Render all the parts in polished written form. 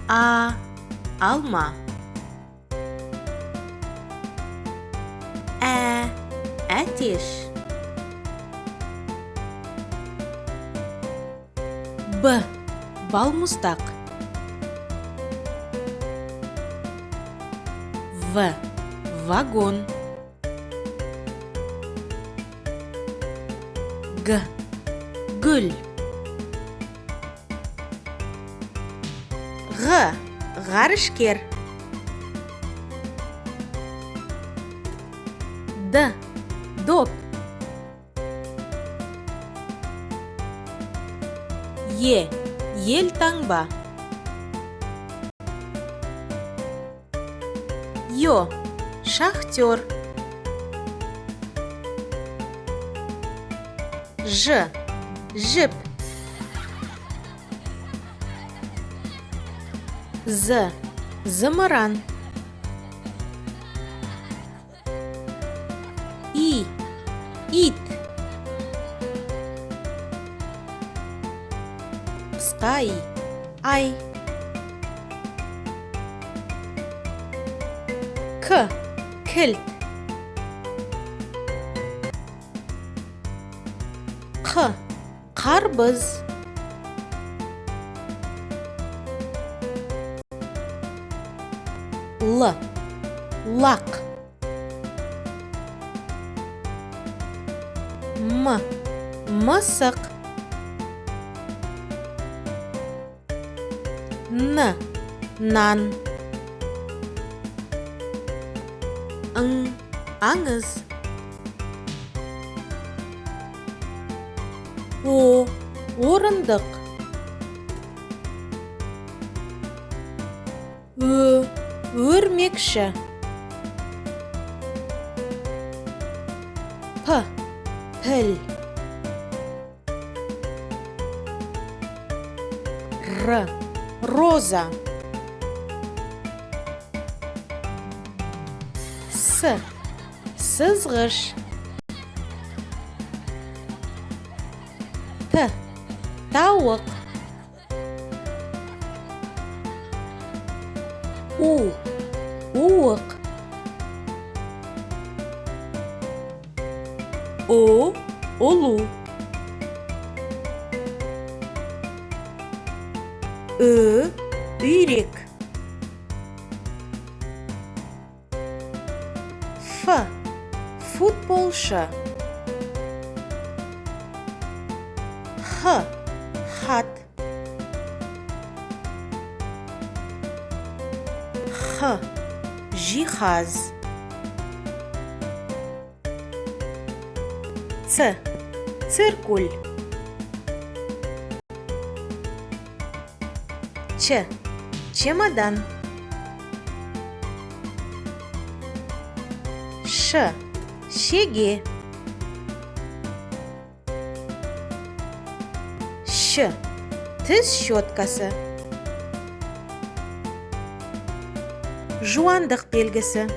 Alma. Ateş. Balmustak. Vagon. Gül. Garışker. Dop. Елтаңба. Шахтер. Жіп. Зымыран. Ит. Қысқа ай. Кілт. Қарбыз. Лақ. Мысық. Нан. Аңыз. Орындық. Өрмекші. Піл. Роза. Сызғыш. Тауық. Уық. Ұлу. Үйрек. Футболшы. Хат. Жиһаз. Циркуль. Чемодан. Шеге. Тіс щеткасы. Жуандық белгісі.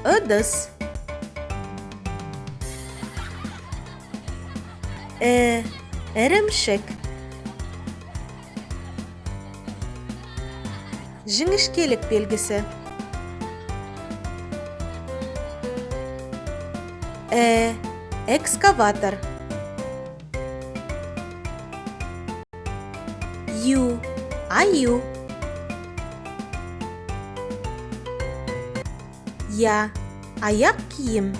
Ыдыс. Ірімшік. Жіңішкелік белгісі. Экскаватор. Аю. Аяқ киім.